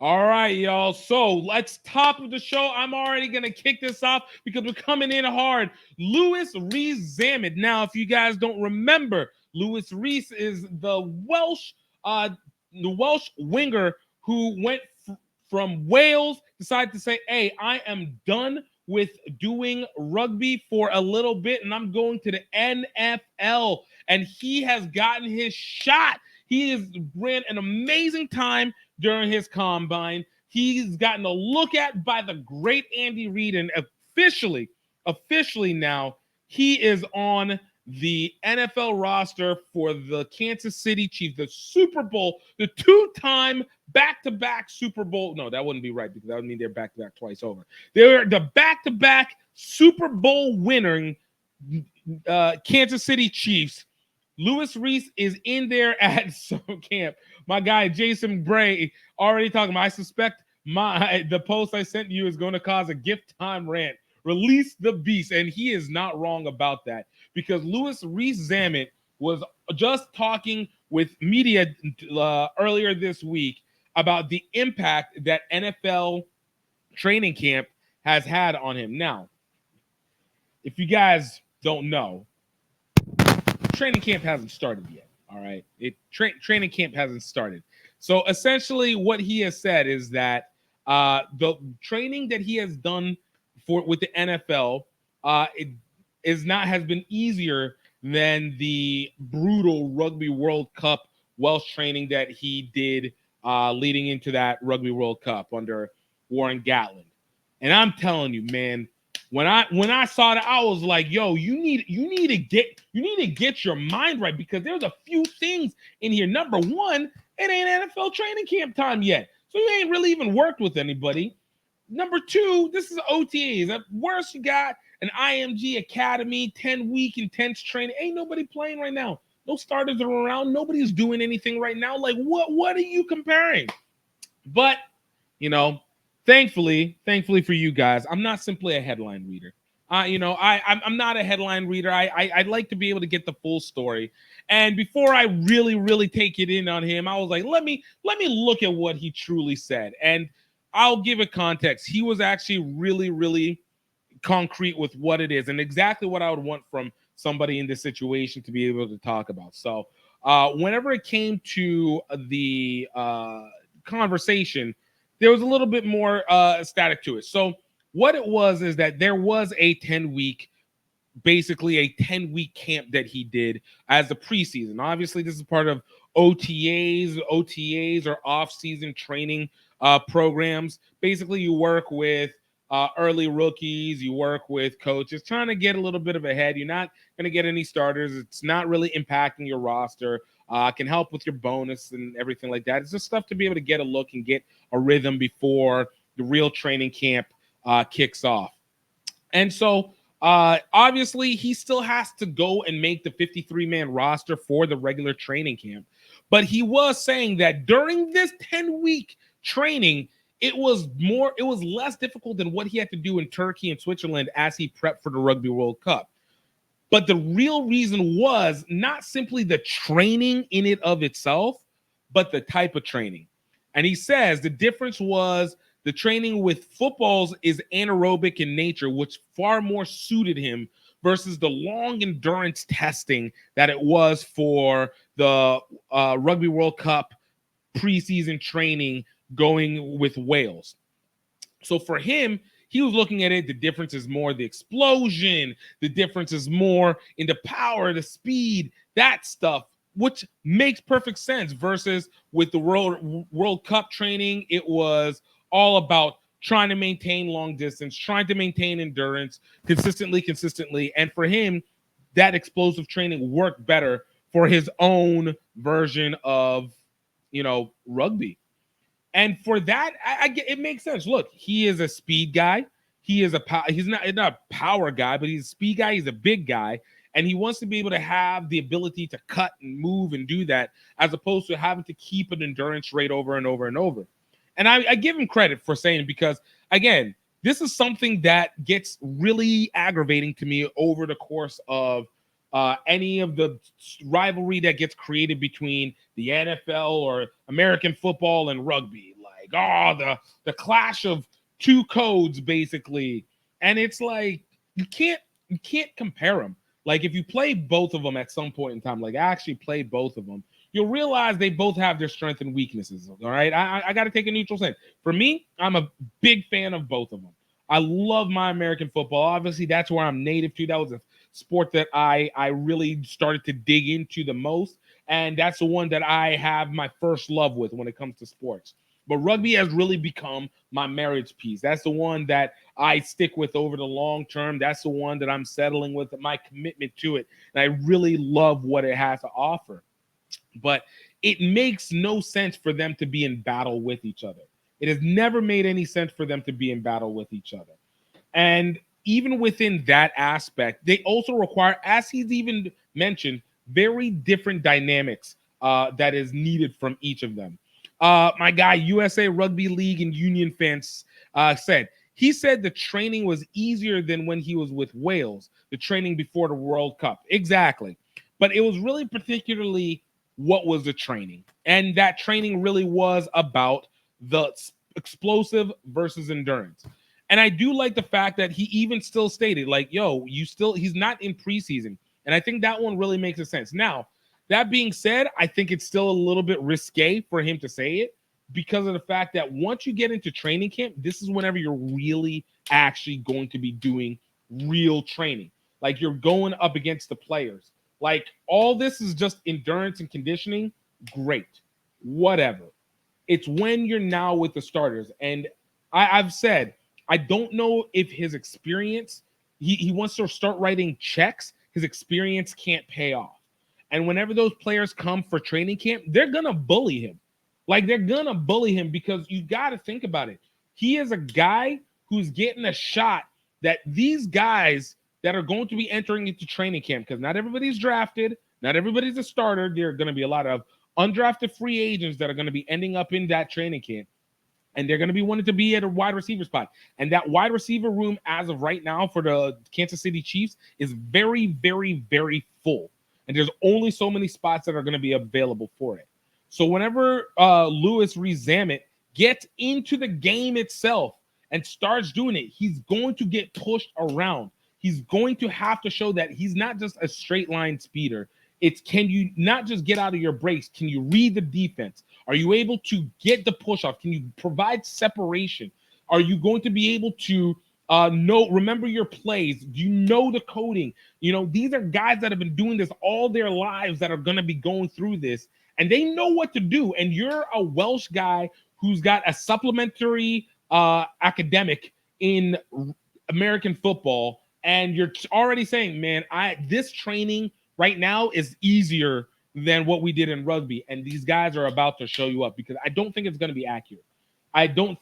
All right, y'all. So let's top of the show. I'm already going to kick this off because we're coming in hard. Rees-Zammit. Now, if you guys don't remember, Rees is the Welsh winger who went from Wales, decided to say, hey, I am done with doing rugby for a little bit and I'm going to the NFL. And he has gotten his shot. He has ran an amazing time during his combine. He's gotten a look at by the great Andy Reid, and officially now, he is on the NFL roster for the Kansas City Chiefs, the Super Bowl, the two-time back-to-back Super Bowl. No, that wouldn't be right because that would mean they're back-to-back twice over. They're the back-to-back Super Bowl winning Kansas City Chiefs. Rees is in there at summer camp. My guy Jason Bray already talking about, I suspect the post I sent you is going to cause a gift time rant. Release the beast. And he is not wrong about that because Rees-Zammit was just talking with media earlier this week about the impact that NFL training camp has had on him. Now, if you guys don't know, training camp hasn't started yet. All right, training camp hasn't started. So essentially, what he has said is that the training that he has done with the NFL has been easier than the brutal Rugby World Cup Welsh training that he did leading into that Rugby World Cup under Warren Gatland. And I'm telling you, man, when I saw that, I was like, yo, you need to get your mind right because there's a few things in here. Number one, it ain't NFL training camp time yet. So you ain't really even worked with anybody. Number two, this is OTAs. At worst, you got an IMG Academy, 10-week intense training. Ain't nobody playing right now. No starters are around. Nobody's doing anything right now. Like, what are you comparing? But, thankfully for you guys, I'm not simply a headline reader. I'm not a headline reader. I'd like to be able to get the full story. And before I really take it in on him, I was like, let me look at what he truly said. And I'll give it context. He was actually really concrete with what it is and exactly what I would want from somebody in this situation to be able to talk about. So whenever it came to the conversation, there was a little bit more static to it. So what it was is that there was a 10-week camp that he did as the preseason. Obviously, this is part of OTAs. OTAs are off-season training programs. Basically, you work with early rookies, you work with coaches, trying to get a little bit of a head. You're not going to get any starters. It's not really impacting your roster. Can help with your bonus and everything like that. It's just stuff to be able to get a look and get a rhythm before the real training camp kicks off. And so, obviously, he still has to go and make the 53-man roster for the regular training camp. But he was saying that during this 10-week training, it was less difficult than what he had to do in Turkey and Switzerland as he prepped for the Rugby World Cup. But the real reason was not simply the training in it of itself, but the type of training. And he says the difference was the training with footballs is anaerobic in nature, which far more suited him versus the long endurance testing that it was for the Rugby World Cup preseason training going with Wales. So for him, he was looking at it, the difference is more the explosion, the difference is more in the power, the speed, that stuff, which makes perfect sense versus with the World Cup training, it was all about trying to maintain long distance, trying to maintain endurance consistently. And for him, that explosive training worked better for his own version of, rugby. And for that, I get it makes sense. Look, he is a speed guy. He's not a power guy, but he's a speed guy. He's a big guy, and he wants to be able to have the ability to cut and move and do that, as opposed to having to keep an endurance rate over and over and over. And I give him credit for saying, because again, this is something that gets really aggravating to me over the course of any of the rivalry that gets created between the NFL or American football and rugby. Like, the clash of two codes, basically. And it's like you can't compare them. Like if you play both of them at some point in time, like actually play both of them, you'll realize they both have their strengths and weaknesses. All right, I got to take a neutral stance. For me, I'm a big fan of both of them. I love my American football. Obviously, that's where I'm native to. That was a sport that I really started to dig into the most, and that's the one that I have my first love with when it comes to sports. But rugby has really become my marriage piece. That's the one that I stick with over the long term. That's the one that I'm settling with, my commitment to it. And I really love what it has to offer. But it makes no sense for them to be in battle with each other. It has never made any sense for them to be in battle with each other. And even within that aspect, they also require, as he's even mentioned, very different dynamics that is needed from each of them. My guy, USA Rugby League and Union fans he said the training was easier than when he was with Wales, the training before the World Cup. Exactly. But it was really particularly what was the training. And that training really was about the explosive versus endurance. And I do like the fact that he even still stated, like, yo, he's not in preseason. And I think that one really makes a sense. Now, that being said, I think it's still a little bit risque for him to say it because of the fact that once you get into training camp, this is whenever you're really actually going to be doing real training. Like you're going up against the players. Like all this is just endurance and conditioning. Great. Whatever. It's when you're now with the starters. And I've said, I don't know if his experience, he wants to start writing checks. His experience can't pay off. And whenever those players come for training camp, they're going to bully him. Like they're going to bully him because you got to think about it. He is a guy who's getting a shot that these guys that are going to be entering into training camp, because not everybody's drafted, not everybody's a starter. There are going to be a lot of undrafted free agents that are going to be ending up in that training camp. And they're going to be wanting to be at a wide receiver spot. And that wide receiver room as of right now for the Kansas City Chiefs is very, very, very full. And there's only so many spots that are going to be available for it. So whenever Rees-Zammit gets into the game itself and starts doing it, he's going to get pushed around. He's going to have to show that he's not just a straight line speeder. It's can you not just get out of your breaks? Can you read the defense? Are you able to get the push off? Can you provide separation? Are you going to be able to remember your plays? Do you know the coding? These are guys that have been doing this all their lives that are going to be going through this, and they know what to do. And you're a Welsh guy who's got a supplementary academic in American football, and you're already saying, man, this training right now is easier than what we did in rugby. And these guys are about to show you up because I don't think it's going to be accurate.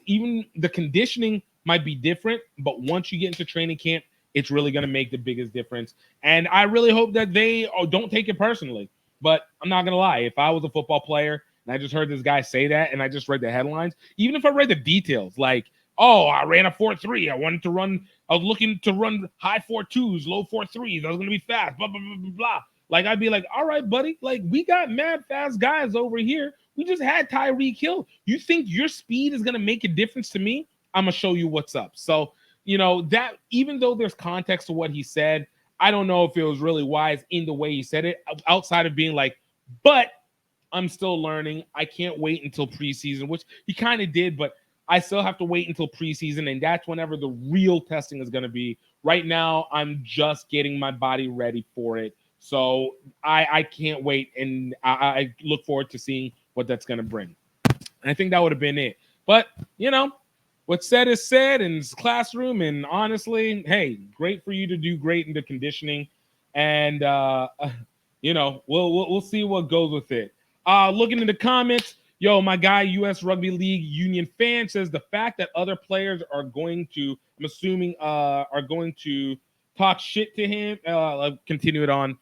Even the conditioning might be different, but once you get into training camp, it's really going to make the biggest difference. And I really hope that they don't take it personally. But I'm not going to lie. If I was a football player and I just heard this guy say that and I just read the headlines, even if I read the details, like, oh, I ran a 4.3. I was looking to run high 4.2s, low 4.3s. I was going to be fast, blah, blah, blah, blah, blah. Like, I'd be like, all right, buddy. Like, we got mad fast guys over here. We just had Tyreek Hill. You think your speed is going to make a difference to me? I'm going to show you what's up. So, that even though there's context to what he said, I don't know if it was really wise in the way he said it, outside of being like, but I'm still learning. I can't wait until preseason, which he kind of did, but I still have to wait until preseason, and that's whenever the real testing is going to be. Right now, I'm just getting my body ready for it. So I can't wait, and I look forward to seeing what that's going to bring. And I think that would have been it. But, what's said is said in this classroom, and honestly, hey, great for you to do great in the conditioning. And, we'll see what goes with it. Looking in the comments, my guy, US Rugby League Union fan says the fact that other players are going to, I'm assuming, are going to talk shit to him. I'll continue it on.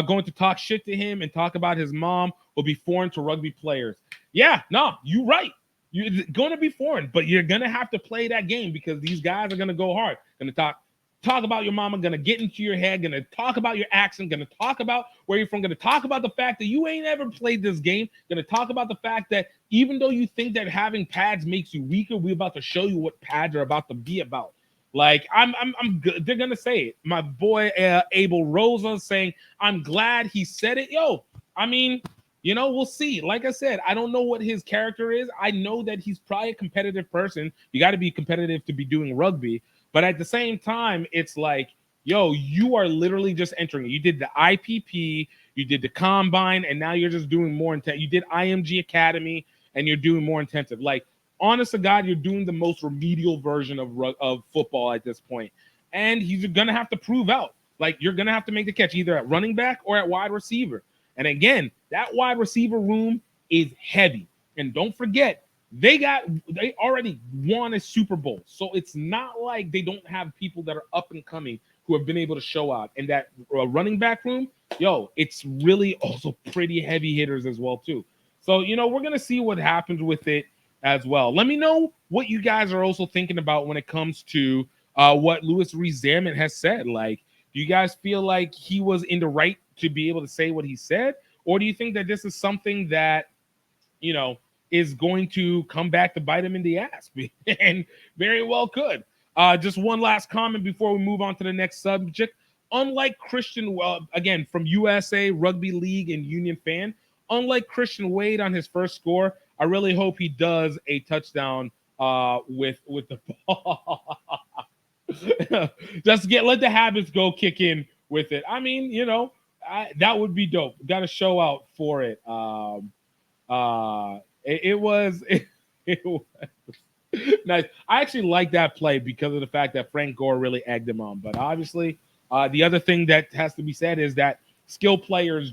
Going to talk shit to him and talk about his mom will be foreign to rugby players. Yeah, no, you're right. You're going to be foreign, but you're going to have to play that game because these guys are going to go hard. Going to talk talk about your mama, gonna get into your head, gonna talk about your accent, gonna talk about where you're from, gonna talk about the fact that you ain't ever played this game, gonna talk about the fact that even though you think that having pads makes you weaker, we're about to show you what pads are about to be about. Like, I'm good. They're gonna say it. My boy Abel Rosa saying, I'm glad he said it. Yo, I mean, you know, we'll see. Like I said, I don't know what his character is. I know that he's probably a competitive person. You got to be competitive to be doing rugby. But at the same time, it's like, yo, you are literally just entering. You did the IPP, you did the combine, and now you're just doing more intense. You did IMG Academy, and you're doing more intensive. Like, honest to God, you're doing the most remedial version of football at this point. And he's going to have to prove out. Like, you're going to have to make the catch either at running back or at wide receiver. And again, that wide receiver room is heavy. And don't forget, they already won a Super Bowl. So it's not like they don't have people that are up and coming who have been able to show out. And that running back room, yo, it's really also pretty heavy hitters as well, too. So, you know, we're going to see what happens with it as well. Let me know what you guys are also thinking about when it comes to what Rees-Zammit has said. Like, do you guys feel like he was in the right to be able to say what he said? Or do you think that this is something that, you know, is going to come back to bite him in the ass? And very well could. Just one last comment before we move on to the next subject. Unlike Christian, again, from USA Rugby League and Union fan, unlike Christian Wade on his first score, I really hope he does a touchdown with the ball. Just let the habits go kick in with it. I mean, you know, that would be dope. Got to show out for it. It was nice. I actually like that play because of the fact that Frank Gore really egged him on. But obviously, the other thing that has to be said is that skill players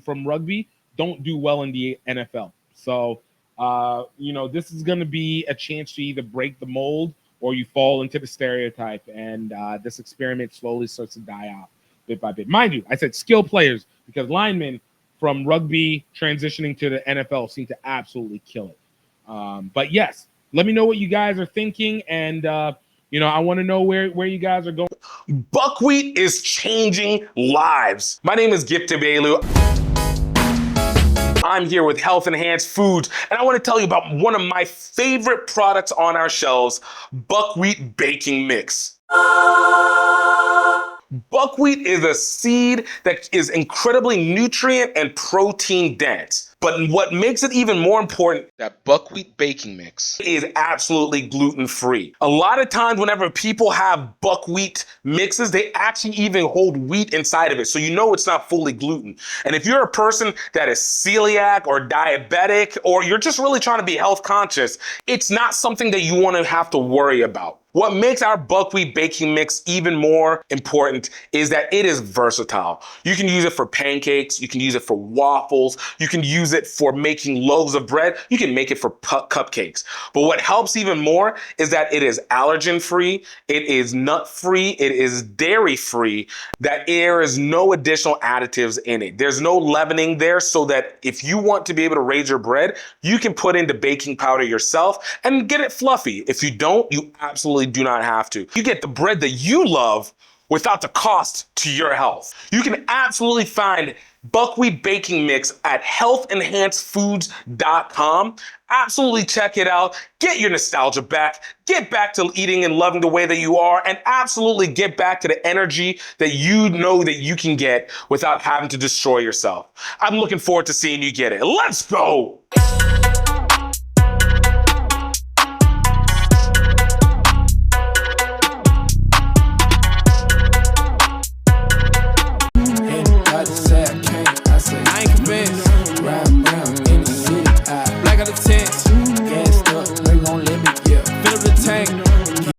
from rugby don't do well in the NFL. So, you know, this is going to be a chance to either break the mold or you fall into the stereotype. And this experiment slowly starts to die off bit by bit. Mind you, I said skill players because linemen from rugby transitioning to the NFL seem to absolutely kill it. But yes, let me know what you guys are thinking. And, you know, I want to know where you guys are going. Buckwheat is changing lives. My name is GiftTime. I'm here with Health Enhanced Foods, and I want to tell you about one of my favorite products on our shelves, buckwheat baking mix. Buckwheat is a seed that is incredibly nutrient and protein dense. But what makes it even more important, that buckwheat baking mix is absolutely gluten-free. A lot of times whenever people have buckwheat mixes, they actually even hold wheat inside of it. So you know it's not fully gluten. And if you're a person that is celiac or diabetic, or you're just really trying to be health conscious, it's not something that you want to have to worry about. What makes our buckwheat baking mix even more important is that it is versatile. You can use it for pancakes, you can use it for waffles, you can use it for making loaves of bread, you can make it for cupcakes. But what helps even more is that it is allergen-free, it is nut-free, it is dairy-free, that there is no additional additives in it. There's no leavening there, so that if you want to be able to raise your bread, you can put in the baking powder yourself and get it fluffy. If you don't, you absolutely do not have to. You get the bread that you love without the cost to your health. You can absolutely find buckwheat baking mix at healthenhancedfoods.com. Absolutely check it out. Get your nostalgia back. Get back to eating and loving the way that you are, and absolutely get back to the energy that you know that you can get without having to destroy yourself. I'm looking forward to seeing you get it. Let's go. I ain't convinced. Ride around in the city, black out the tents.